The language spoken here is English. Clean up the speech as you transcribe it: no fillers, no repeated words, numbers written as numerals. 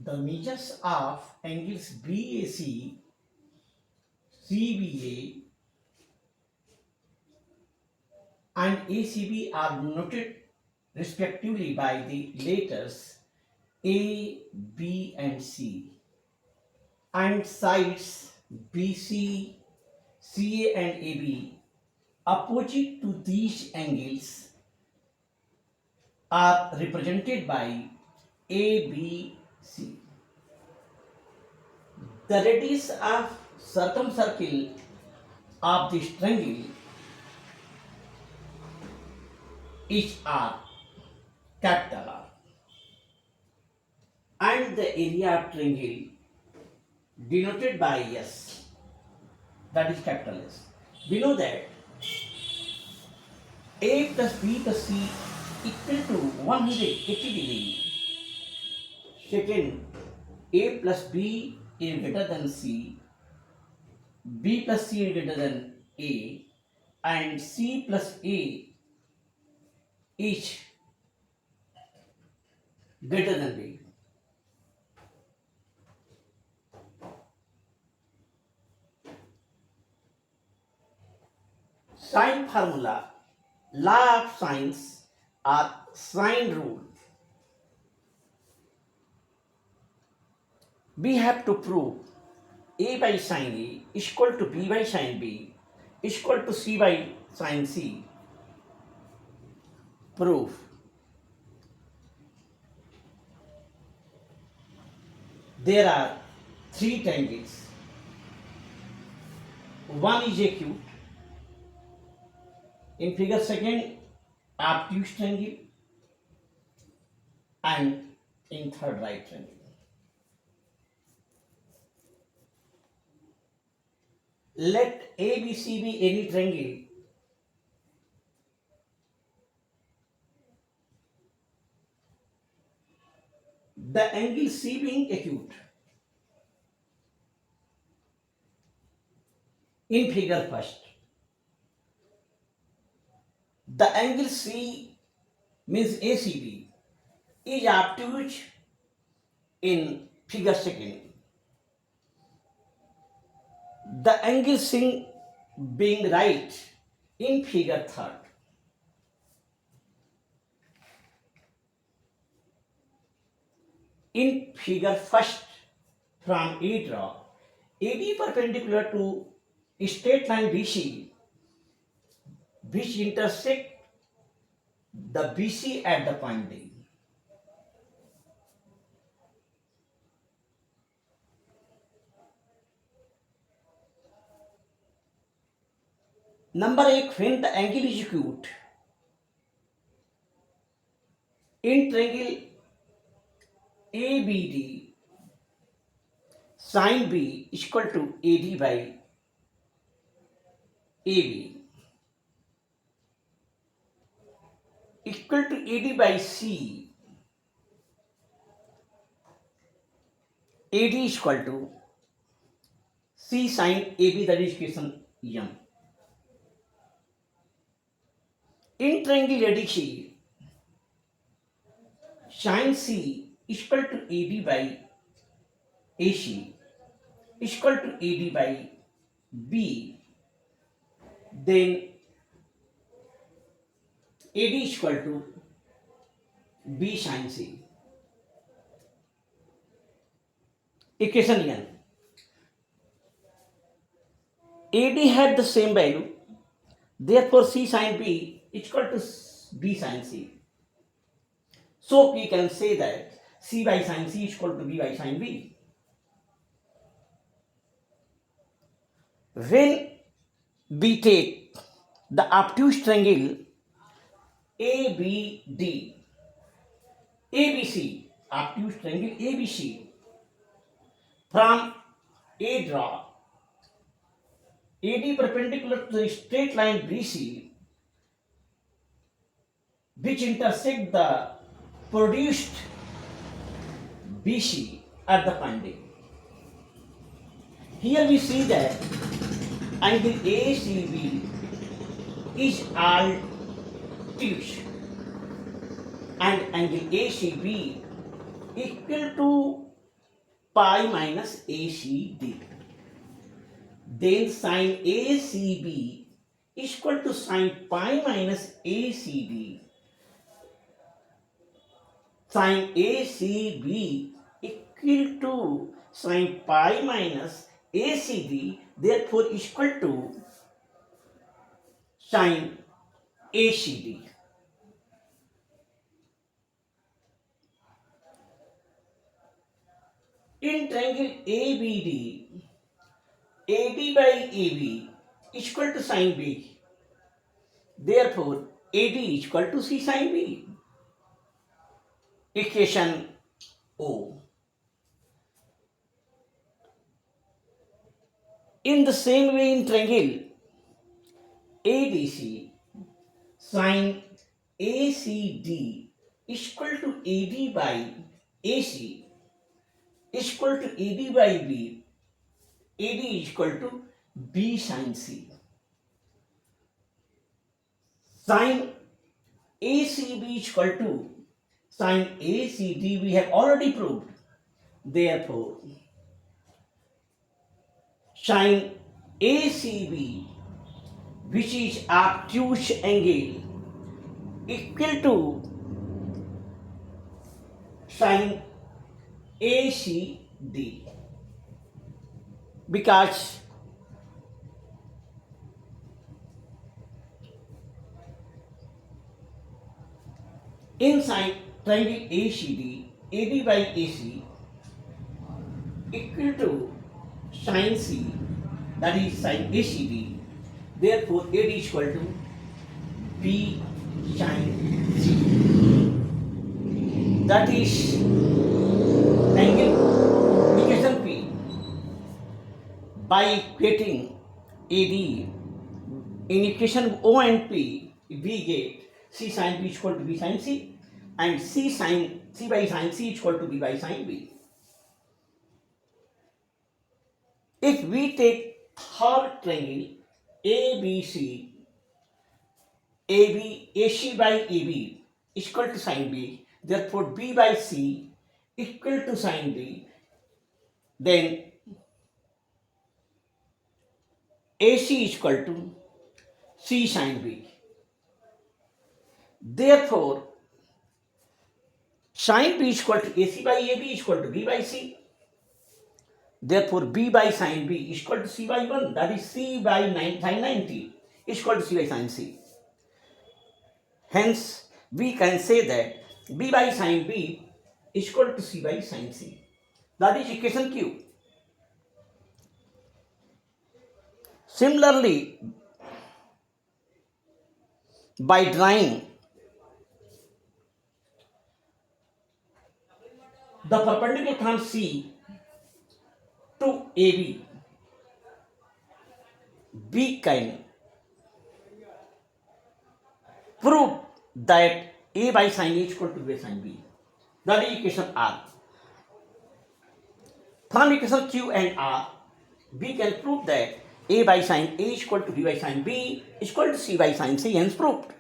The measures of angles BAC, CBA, and ACB are noted respectively by the letters A, B, and C, and sides BC, CA, and AB opposite to these angles are represented by ABC. The radius of circumcircle of this triangle is R, capital R, and the area of triangle denoted by S, that is capital S. We know that A plus B plus C equal to 180 degree. Second, A plus B is greater than C, B plus C is greater than A, and C plus A is greater than B. Sine formula, law of sines, or sine rule. We have to prove A by sine A is equal to B by sine B is equal to C by sine C. Proof. There are three triangles. One is acute. In figure second, obtuse triangle, and in third, right triangle. Let ABC be any triangle the angle C being acute. In figure first, the angle C means ACB is obtuse in figure second. The angle C being right in figure third. In figure first, from A draw, AB perpendicular to straight line BC, which intersect the BC at the point D. Number 8, when the angle is acute in triangle ABD, sin B is equal to AD by AB equal to AD by C. AD is equal to C sin AB, that is equation M. In triangle ADC, sin C is equal to AD by AC is equal to AD by B, then AD is equal to B sin C. Equation N. AD had the same value, therefore C sin B is equal to B sin C. So we can say that C by sin C is equal to B by sin B. When we take the obtuse triangle ABD, ABC, obtuse triangle ABC, from A draw, AD perpendicular to the straight line BC, which intersect the produced BC at the point D. Here we see that angle ACB is obtuse and angle ACB equal to pi minus ACD. Then sin ACB is equal to sin pi minus ACD. Sin ACB equal to sin pi minus ACD, therefore is equal to sin ACD. In triangle ABD, AD by AB is equal to sin B. Therefore, AD is equal to C sin B. Equation O. In the same way, in triangle ADC, sin ACD is equal to AD by AC is equal to AD by B. AD is equal to B sin C. Sin ACB is equal to sin ACD we have already proved. Therefore, sin ACB, which is obtuse angle, equal to sin ACD, because inside triangle ACD, AD by AC equal to sin C, that is sin ACD. Therefore, AD is equal to B sin C. That is angle equation P. By equating AD in equation O and P, we get C sin B is equal to B sin C, and C by sin C is equal to B by sin B. If we take third triangle ABC, AC by AB is equal to sin B, therefore B by C equal to sin B, then AC is equal to C sin B. Therefore, sin B is equal to AC by AB is equal to B by C. Therefore, B by sin B is equal to C by 1, that is C by sin 90 is equal to C by sin C. Hence, we can say that B by sin B is equal to C by sin C. That is equation Q. Similarly, by drawing the perpendicular from C to AB, we can prove that A by sin A is equal to B by sin B. That is equation R. From equation Q and R, we can prove that A by sin A is equal to B by sin B is equal to C by sin C, hence proved.